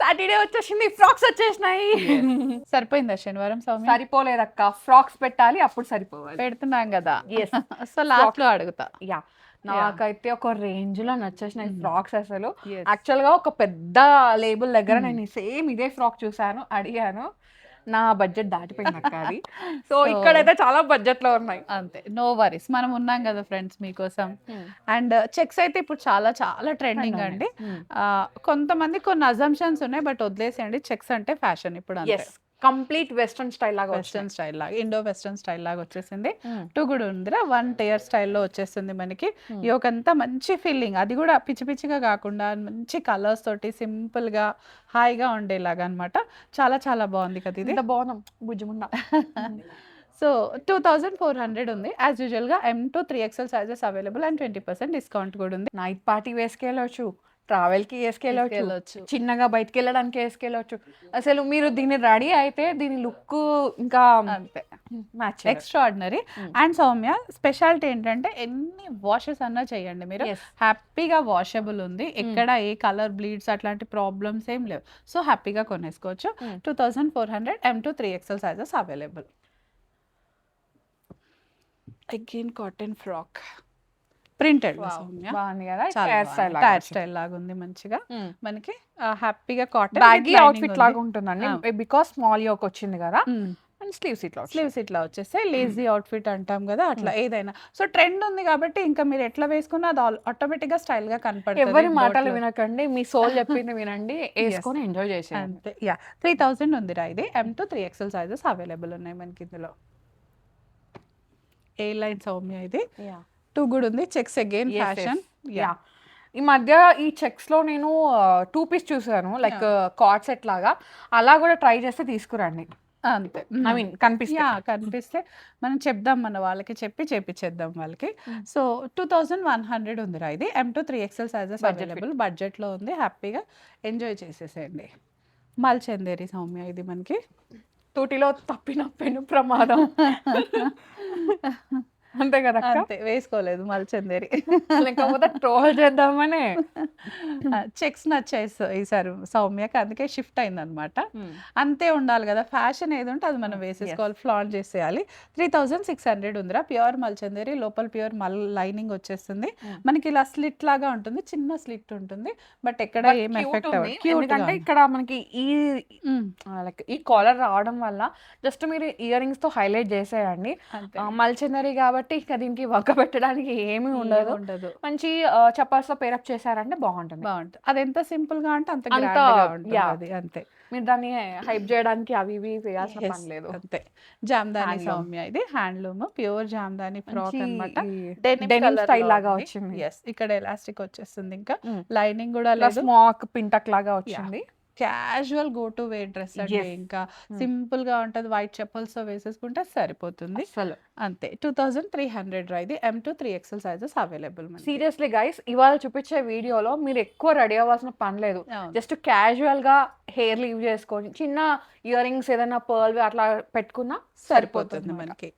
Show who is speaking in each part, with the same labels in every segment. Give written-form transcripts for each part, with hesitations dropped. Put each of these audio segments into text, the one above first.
Speaker 1: Saturday వచ్చేసింది, frocks వచ్చేసినాయి.
Speaker 2: సరిపోయిందా శనివారం సౌమ్య?
Speaker 1: సరిపోలేదక్క, ఫ్రాక్స్ పెట్టాలి అప్పుడు సరిపోవాలి.
Speaker 2: పెడుతున్నాం కదా.
Speaker 1: ఎస్.
Speaker 2: సో లాస్ట్ లో అడుగుతా.
Speaker 1: యా, నాకైతే ఒక రేంజ్ లో నచ్చేసినాయి ఫ్రాక్స్ అసలు.
Speaker 2: Yes.
Speaker 1: యాక్చువల్ గా ఒక పెద్ద లేబుల్ దగ్గర నేను సేమ్ ఇదే ఫ్రాక్ చూసాను, అడిగాను, నా బడ్జెట్ దాటిపోయింది అక్క అది. సో ఇక్కడైతే చాలా బడ్జెట్ లో ఉన్నాయి.
Speaker 2: అంతే, నో వరీస్, మనం ఉన్నాం కదా ఫ్రెండ్స్ మీకోసం. అండ్ చెక్స్ అయితే ఇప్పుడు చాలా చాలా ట్రెండింగ్ అండి. కొంతమంది కొన్ని అజంప్షన్స్ ఉన్నాయి, బట్ వదిలేసేయండి. చెక్స్ అంటే ఫ్యాషన్ ఇప్పుడు. అంతే,
Speaker 1: కంప్లీట్ వెస్ట్రన్ స్టైల్ లాగా,
Speaker 2: వెస్ట్రన్ స్టైల్ లాగా, ఇండో వెస్ట్రన్ స్టైల్ లాగా వచ్చేసింది. టూ కూడా ఉందిరా, 1 టైర్ స్టైల్లో వచ్చేస్తుంది మనకి. యోకంతా మంచి ఫీలింగ్, అది కూడా పిచ్చి పిచ్చిగా కాకుండా మంచి కలర్స్ తోటి సింపుల్ గా హాయిగా ఉండేలాగా అన్నమాట. చాలా చాలా బాగుంది కదా ఇది.
Speaker 1: బాగున్నాం బుజ్జుముండా.
Speaker 2: సో 2400 ఉంది. యాజ్ యూజువల్ గా M to 3XL sizes available and 20% discount కూడా ఉంది.
Speaker 1: నైట్ పార్టీ వేసుకెళ్ళవచ్చు, ట్రావెల్ కి వేసుకెళ్ళవచ్చు, చిన్నగా బయటకు వెళ్ళడానికి వేసుకెళ్ళవచ్చు. అసలు మీరు దీన్ని రెడీ అయితే దీని లుక్ ఇంకా
Speaker 2: అంతే,
Speaker 1: match
Speaker 2: extraordinary. And Soumya speciality ఏంటంటే ఎన్ని వాషెస్ అన్నా చేయండి మీరు, హ్యాపీగా వాషబుల్ ఉంది. ఎక్కడ ఏ కలర్ బ్లీడ్స్ అట్లాంటి ప్రాబ్లమ్స్ ఏం లేవు. సో హ్యాపీగా కొనేసుకోవచ్చు. 2400 M to 3XL sizes available. Again cotton frock, printed,
Speaker 1: బాగుంది కదా,
Speaker 2: టైర్ స్టైల్ లాగా ఉంది మంచిగా. మనకి హ్యాపీగా కాటన్
Speaker 1: బ్యాగీ అవుట్ఫిట్ లాగా ఉంటుందండి, బికాస్ స్మాల్ యోక్ వచ్చింది కదా. అండ్ స్లీవ్స్ ఇట్లా
Speaker 2: వచ్చేస్తే లేజీ అవుట్ఫిట్ అంటాం కదా, అట్లా ఏదైనా. సో ట్రెండ్ ఉంది కాబట్టి ఇంకా మీరు ఎట్లా వేసుకున్నా అది ఆటోమేటిక్ గా స్టైల్ గా కనపడుతుంది.
Speaker 1: ఎవరి మాటలు వినకండి, మీ సోల్ చెప్పింది వినండి, వేసుకొని ఎంజాయ్ చేసేయండి.
Speaker 2: అంతే. 3000 ఉందిరా ఇది. M to 3XL sizes available ఉన్నాయి మనకి ఇందులో. ఏ లైన్ సౌమ్య ఇది, 2 కూడా ఉంది. Checks again fashion.
Speaker 1: ఈ మధ్య ఈ చెక్స్ లో నేను 2 పీస్ చూసాను, లైక్ కార్డ్ సెట్ లాగా, అలా కూడా ట్రై చేస్తే తీసుకురండి.
Speaker 2: అంతే,
Speaker 1: ఐ మీన్
Speaker 2: కనిపిస్తే మనం చెప్దాం, మన వాళ్ళకి చెప్పి చేపించేద్దాం వాళ్ళకి. సో 2100 ఉందిరా ఇది. M to 3XL sizes available, budget లో ఉంది. హ్యాపీగా ఎంజాయ్ చేసేసేయండి. మల్చందేరి సౌమ్య ఇది మనకి.
Speaker 1: తూటిలో తప్పిన పెను ప్రమాదం అంతే కదా,
Speaker 2: అంతే, వేసుకోలేదు మల్చందేరి,
Speaker 1: లేకపోతే ట్రోల్ చేద్దామని.
Speaker 2: చెక్స్ నచ్చాయి ఈసారి సౌమ్యకి, అందుకే షిఫ్ట్ అయింది అనమాట. అంతే ఉండాలి కదా, ఫ్యాషన్ ఏది ఉంటే అది మనం వేసేసుకోవాలి, ఫ్లాంట్ చేసేయాలి. 3600 ఉందిరా. ప్యూర్ మల్చందేరి, లోపల ప్యూర్ లైనింగ్ వచ్చేస్తుంది మనకి. ఇలా స్లిట్ లాగా ఉంటుంది, చిన్న స్లిట్ ఉంటుంది, బట్ ఎక్కడ ఏం ఎఫెక్ట్ అవ్వదు.
Speaker 1: ఎందుకంటే ఇక్కడ మనకి ఈ కాలర్ రావడం వల్ల జస్ట్ మీరు ఇయర్ రింగ్స్ తో హైలైట్ చేసేయండి. మల్చందేరి కాబట్టి ఇక దీనికి వక్క పెట్టడానికి ఏమీ ఉండదు. మంచి చపాస్ తో పేరప్ చేశారంటే బాగుంటుంది.
Speaker 2: అది ఎంత సింపుల్ గా అంటే అంత గ్రాండ్ గా ఉంటుంది. అంతే,
Speaker 1: మీరు దాన్ని హైప్ చేయడానికి అవి ఇవి వేయాల్సిన పని లేదు.
Speaker 2: అంతే. జామ్దాని సౌమ్య ఇది, హ్యాండ్లూమ్ ప్యూర్ జామ్దాని ఫ్రాక్ అన్నమాట.
Speaker 1: డెనిమ్ స్టైల్ లాగా వచ్చింది.
Speaker 2: ఇక్కడ ఎలాస్టిక్ వచ్చేస్తుంది, ఇంకా లైనింగ్ కూడా లేదు,
Speaker 1: స్మాక్ పింటక్ లాగా వచ్చింది.
Speaker 2: Casual go to wear dress అంటే ఇంకా సింపుల్ గా ఉంటది. వైట్ చెప్పల్స్ తో వేసేసుకుంటే సరిపోతుంది అసలు. అంతే, 2300 ఇది. M to 3XL sizes available.
Speaker 1: Seriously guys, ఇవాళ చూపించే వీడియోలో మీరు ఎక్కువ రెడీ అవ్వాల్సిన పని లేదు. జస్ట్ క్యాజువల్ గా హెయిర్ లీవ్ చేసుకొని చిన్న ఇయర్ రింగ్స్ ఏదైనా పర్ల్ అట్లా పెట్టుకున్నా సరిపోతుంది మనకి.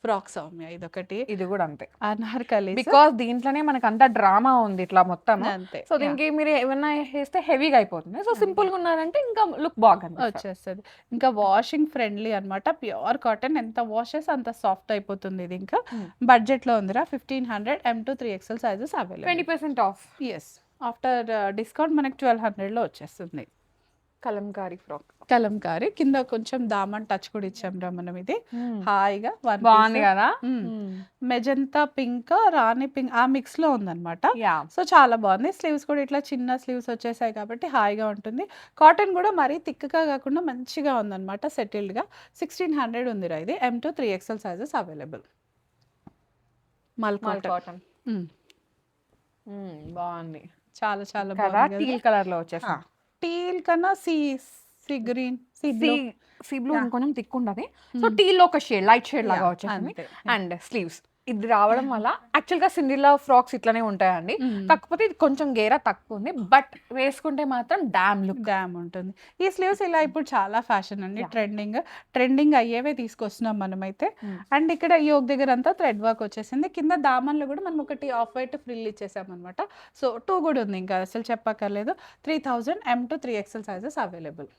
Speaker 2: ఫ్రాక్ సౌమ్య ఇదొకటి,
Speaker 1: ఇది కూడా అంతే,
Speaker 2: అనార్కలి.
Speaker 1: బికాస్ దీంట్లోనే మనకు అంతా డ్రామా ఉంది ఇట్లా మొత్తం. సో దీనికి మీరు ఏమైనా వేస్తే హెవీగా అయిపోతుంది. సో సింపుల్ గా ఉన్నారంటే ఇంకా లుక్ బాగా
Speaker 2: వచ్చేస్తుంది. ఇంకా వాషింగ్ ఫ్రెండ్లీ అన్నమాట, ప్యూర్ కాటన్. ఎంత వాష్ చేస్తే అంత సాఫ్ట్ అయిపోతుంది ఇది. ఇంకా బడ్జెట్ లో ఉందిరా. 1500 M to 3XL sizes available,
Speaker 1: 20% of.
Speaker 2: After discount మనకి 1200 లో వచ్చేస్తుంది.
Speaker 1: కలంకారీ ఫ్రాక్,
Speaker 2: కలంకారీ కింద కొంచెం దామన్ టచ్ కూడా ఇచ్చాం రా మనం. ఇది హాయిగా
Speaker 1: బాగుంది కదా,
Speaker 2: మెజంతా పింక్, రాణి పింక్ ఆ మిక్స్ లో ఉందన్నమాట. సో చాలా బాగుంది. స్లీవ్స్ కూడా ఇట్లా చిన్న స్లీవ్స్ వచ్చేసాయి కాబట్టి హాయిగా ఉంటుంది. కాటన్ కూడా మరీ థిక్గా కాకుండా మంచిగా ఉందన్నమాట, సెటిల్డ్ గా. 1600 ఉందిరా ఇది. M to 3XL sizes available. మల్ కాటన్
Speaker 1: బాగుంది,
Speaker 2: చాలా చాలా బాగుంది.
Speaker 1: టీల్ కలర్ లో వచ్చేసి,
Speaker 2: టీల్ కన్నా సీ గ్రీన్,
Speaker 1: సీ బ్లూ ఇంకొంచెం థిక్ ఉండదు. సో టీల్ లో ఒక షేడ్, లైట్ షేడ్ లాగా వచ్చేసింది. అండ్ స్లీవ్స్ ఇది రావడం వల్ల యాక్చువల్గా సిండిలా ఫ్రాక్స్ ఇట్లానే ఉంటాయండి, కాకపోతే ఇది కొంచెం గేరా తక్కువ ఉంది, బట్ వేసుకుంటే మాత్రం
Speaker 2: డ్యామ్ ఉంటుంది. ఈ స్లీవ్స్ ఇలా ఇప్పుడు చాలా ఫ్యాషన్ అండి, ట్రెండింగ్ అయ్యేవే తీసుకొస్తున్నాం మనమైతే. అండ్ ఇక్కడ యోగ్ దగ్గర అంతా థ్రెడ్ వర్క్ వచ్చేసింది, కింద దామన్లో కూడా మనం ఒకటి ఆఫ్ వైట్ ఫ్రిల్ ఇచ్చేసాం అనమాట. సో 2 కూడా ఉంది, ఇంకా అసలు చెప్పక్కర్లేదు. 3000 M to 3XL sizes available.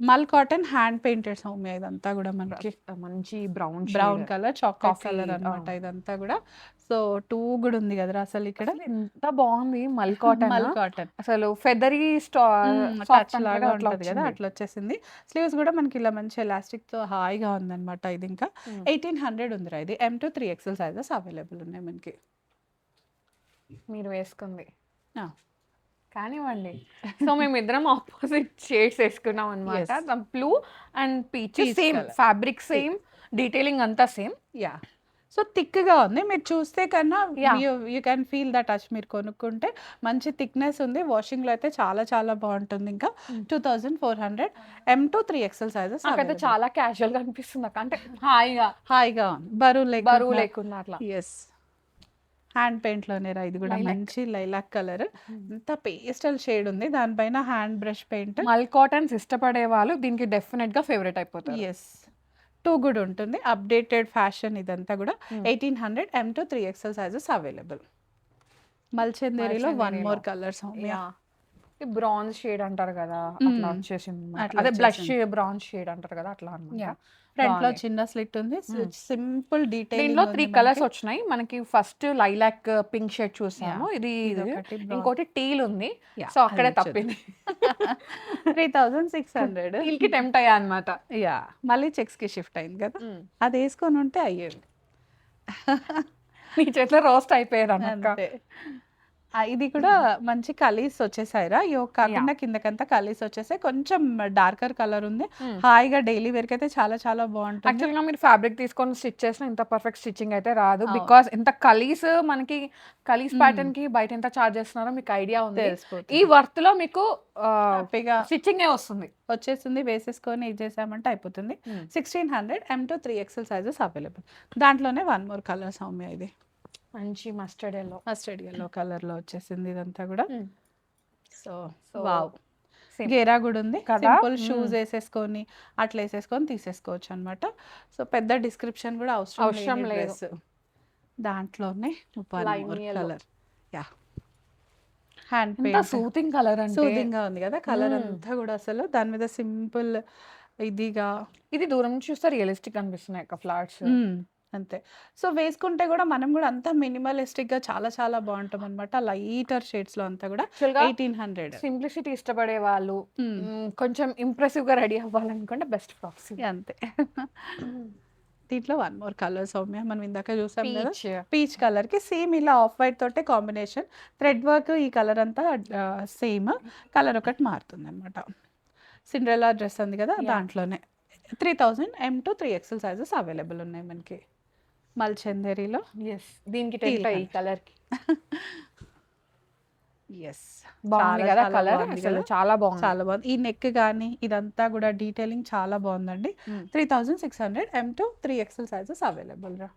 Speaker 2: మల్ కాటన్ హ్యాండ్ పెయింటెడ్ సౌమ్య, ఇదంతా కూడా మనకి
Speaker 1: మంచి
Speaker 2: బ్రౌన్ కలర్, చాక్లెట్ కలర్ అనమాట ఇదంతా కూడా. సో 2 కూడా ఉంది కదా అసలు ఇక్కడ.
Speaker 1: ఎంత బాగుంది మల్ కాటన్. అసలు ఫెదరీ
Speaker 2: టచ్ లాగా ఉంటుంది కదా, అట్లా వచ్చేసింది. స్లీవ్స్ కూడా మనకి ఇలా మంచి ఎలాస్టిక్ తో హాయిగా ఉందన్నమాట. ఇది ఇంకా 1800 ఉందిరా. ఇది M to 3XL sizes available ఉన్నాయి మనకి.
Speaker 1: మీరు వేసుకుంది కానివ్వండి. సో మేమిద్దరం ఆపోజిట్ షేడ్స్ వేసుకున్నాం అనమాట. Blue and peach, same fabric, same detailing అంతా సేమ్.
Speaker 2: యా, సో థిక్గా ఉంది, మీరు చూస్తే కన్నా you can feel the touch. మీరు కొనుక్కుంటే మంచి థిక్నెస్ ఉంది, వాషింగ్లో అయితే చాలా చాలా బాగుంటుంది. ఇంకా 2400 M to 3XL సైజెస్.
Speaker 1: నాకైతే చాలా క్యాజువల్గా అనిపిస్తుంది అక్క, అంటే
Speaker 2: హాయిగా బరువు
Speaker 1: లేకుండా అట్లా.
Speaker 2: ఎస్, హ్యాండ్ పెయింట్లోనే రా. ఇది కూడా మంచి లైలాక్ కలర్, అంత పేస్టల్ షేడ్ ఉంది, దానిపైన హ్యాండ్ బ్రష్ పెయింట్.
Speaker 1: మల్ కాటన్స్ ఇష్టపడే వాళ్ళు దీనికి డెఫినెట్ గా ఫేవరెట్ అయిపోతారు.
Speaker 2: ఎస్, 2 కూడా ఉంటుంది, అప్డేటెడ్ ఫ్యాషన్ ఇదంతా కూడా. 1800 M to 3XL sizes available. మల్చందేరిలో 1 more colour Soumya.
Speaker 1: Bronze shade అంటారు కదా, అట్లా వచ్చేసింది. అదే బ్లష్ బ్రాంజ్ షేడ్ అంటారు కదా, అట్లా అన్నమాట.
Speaker 2: ఫ్రంట్ లో చిన్న స్లిట్ ఉంది, సింపుల్ డీటెయిల్.
Speaker 1: దీనిలో 3 కలర్స్ వచ్చినాయి మనకి. ఫస్ట్ లైలాక్ పింక్ షేడ్ చూసాము, ఇది ఇంకోటి టీల్ ఉంది. సో అక్కడే తప్పింది.
Speaker 2: 3600
Speaker 1: టీల్ కి టెంప్ట్ అయ్యా అనమాట.
Speaker 2: యా, మళ్ళీ చెక్స్ కి షిఫ్ట్ అయింది కదా, అది వేసుకొని ఉంటే అయ్యేది.
Speaker 1: మీ చేతిలో రోస్ట్ అయిపోయారు అన్నమాట.
Speaker 2: ఇది కూడా మంచి కలీస్ వచ్చేసాయిరా, యోగ్ కాకుండా కిందకంతా కలీస్ వచ్చేసాయి. కొంచెం డార్కర్ కలర్ ఉంది, హాయిగా డైలీ వేర్ కి అయితే చాలా చాలా బాగుంటుంది.
Speaker 1: యాక్చువల్ గా మీరు ఫ్యాబ్రిక్ తీసుకొని స్టిచ్ చేసిన ఇంత పర్ఫెక్ట్ స్టిచ్చింగ్ అయితే రాదు, బికాస్ ఇంత కలీస్ మనకి కలీస్ ప్యాటర్న్ కి బయట ఎంత చార్జ్ చేస్తున్నారో మీకు ఐడియా ఉంది. ఈ వర్త్ లో మీకు స్టిచ్చింగ్
Speaker 2: వచ్చేస్తుంది, వేసేసుకొని ఇది చేసామంటే అయిపోతుంది. 1600 M to 3XL sizes available. దాంట్లోనే 1 more కలర్ సౌమ్య. ఇది
Speaker 1: మంచి మస్టర్డ్ ఎల్లో
Speaker 2: కలర్ లో వచ్చేసింది ఇదంతా కూడా. సో వావ్, గేరా కూడా ఉంది, సింపుల్ షూస్ వేసేసుకొని అట్లా వేసేసుకొని తీసేసుకోవచ్చు అనమాట. సో పెద్ద డిస్క్రిప్షన్ కూడా అవసరం లేదు. దాంట్లోనే colour, yeah, hand paint
Speaker 1: soothing
Speaker 2: గా ఉంది కదా కలర్ అంతా కూడా. అసలు దాని మీద సింపుల్ ఇదిగా,
Speaker 1: ఇది దూరం నుంచి చూస్తే రియలిస్టిక్ అనిపిస్తున్నాయి ఫ్లవర్స్
Speaker 2: అంతే. సో వేసుకుంటే కూడా మనం కూడా అంతా మినిమలిస్టిక్ గా చాలా చాలా బాగుంటాం అనమాట. లైటర్ షేడ్స్ లో అంతా కూడా 1800.
Speaker 1: సింప్లిసిటీ ఇష్టపడే వాళ్ళు, కొంచెం ఇంప్రెసివ్ గా రెడీ అవ్వాలనుకుంటే బెస్ట్ ఫ్రాక్స్
Speaker 2: అంతే. దీంట్లో 1 more కలర్ సౌమ్య, మనం ఇందాక చూసాం కదా పీచ్ కలర్ కి సేమ్ ఇలా ఆఫ్ వైట్ తోటే కాంబినేషన్, థ్రెడ్ వర్క్. ఈ కలర్ అంతా సేమ్, కలర్ ఒకటి మారుతుంది అనమాట. సిండ్రెల్లా డ్రెస్ ఉంది కదా, దాంట్లోనే 3000 M to 3XL sizes available ఉన్నాయి మనకి. మల్చందేరిలో
Speaker 1: దీనికి ఈ కలర్ కి
Speaker 2: బాగుంది
Speaker 1: కదా, కలర్ చాలా
Speaker 2: బాగుంది. ఈ నెక్ కానీ ఇదంతా కూడా డీటెయిలింగ్ చాలా బాగుందండి. 3600 M to 3XL sizes available రా.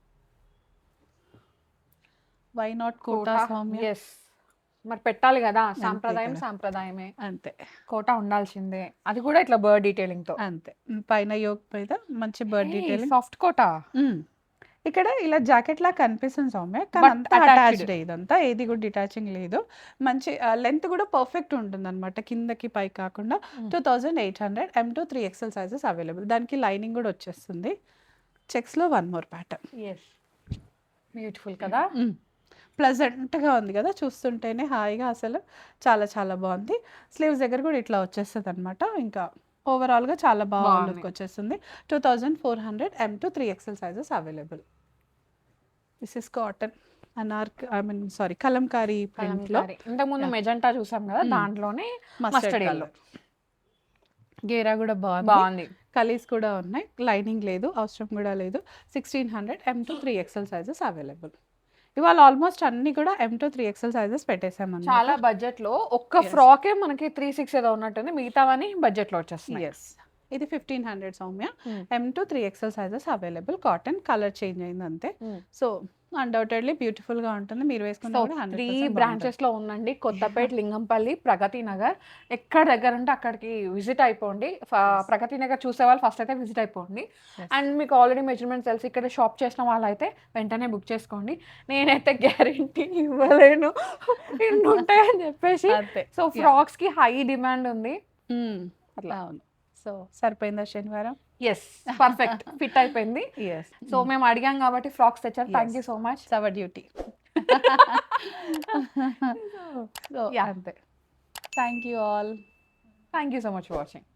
Speaker 2: Why not Kota Soumya?
Speaker 1: మరి పెట్టాలి కదా, సాంప్రదాయమే
Speaker 2: అంతే,
Speaker 1: కోటా ఉండాల్సిందే. అది కూడా ఇట్లా బర్డ్ డీటెయిలింగ్ తో
Speaker 2: అంతే. పైన యోగ్ మీద మంచి బర్డ్ డీటెయిలింగ్,
Speaker 1: సాఫ్ట్ కోటా.
Speaker 2: ఇక్కడ ఇలా జాకెట్ లా కనిపిస్తుంది సౌమ్య, కానీ అంతా అటాచ్డ్. ఇదంతా ఏది కూడా డిటాచింగ్ లేదు. మంచి లెంత్ కూడా పర్ఫెక్ట్ ఉంటుంది అనమాట, కిందకి పై కాకుండా. 2800 M to 3XL sizes available. దానికి లైనింగ్ కూడా వచ్చేస్తుంది. చెక్స్ లో 1 more ప్యాటర్న్.
Speaker 1: బ్యూటిఫుల్ కదా,
Speaker 2: ప్లెజెంట్గా ఉంది కదా, చూస్తుంటేనే హాయిగా. అసలు చాలా చాలా బాగుంది. స్లీవ్స్ దగ్గర కూడా ఇట్లా వచ్చేస్తుంది అనమాట. ఇంకా ఓవరాల్గా చాలా బాగా లుక్ వచ్చేస్తుంది. 2400 M to 3XL sizes available. This is cotton Kalamkari print లో.
Speaker 1: ఇంతకుముందు మెజెంటా చూసాం కదా, దాంట్లోనే మస్టర్డ్ ఎల్లో.
Speaker 2: గేరా కూడా బాగుంది, కలీస్ కూడా ఉన్నాయి, లైనింగ్ లేదు, అవసరం కూడా లేదు. 1600 M to 3XL sizes available. ఇవాళ ఆల్మోస్ట్ అన్ని కూడా M to 3XL సైజెస్ పెట్టేసాం.
Speaker 1: చాలా బడ్జెట్ లో ఒక్క ఫ్రాకే మనకి 36 ఏదో ఉన్నట్టుంది, మిగతావని బడ్జెట్ లో వచ్చేస్తున్నాయి.
Speaker 2: ఇది 1500 Soumya. M to 3XL sizes available. Cotton, colour change అయింది అంతే. సో అన్డౌటెడ్లీ బ్యూటిఫుల్ గా ఉంటుంది. మీరు వేసుకున్న కూడా
Speaker 1: 3
Speaker 2: 100%
Speaker 1: బ్రాంచెస్ లో ఉందండి, కొత్తపేట, లింగంపల్లి, ప్రగతి నగర్. ఎక్కడ దగ్గర ఉంటే అక్కడికి విజిట్ అయిపోండి. ప్రగతి నగర్ చూసే వాళ్ళు ఫస్ట్ అయితే విజిట్ అయిపోండి. అండ్ మీకు ఆల్రెడీ మెజర్మెంట్స్ తెలిసి ఇక్కడ షాప్ చేసిన వాళ్ళైతే వెంటనే బుక్ చేసుకోండి. నేనైతే గ్యారంటీ ఇవ్వలేను ఇన్ని ఉంటాయని చెప్పేసి.
Speaker 2: అంతే.
Speaker 1: సో ఫ్రాక్స్ కి హై డిమాండ్ ఉంది.
Speaker 2: అట్లా అవును. సో సరిపోయిందా శనివారం?
Speaker 1: ఎస్, పర్ఫెక్ట్ ఫిట్ అయిపోయింది.
Speaker 2: ఎస్.
Speaker 1: సో మేము అడిగాం కాబట్టి ఫ్రాక్స్ తెచ్చారు. Thank you so much.
Speaker 2: Our duty. So అంతే. Thank you all.
Speaker 1: Thank you so much for watching.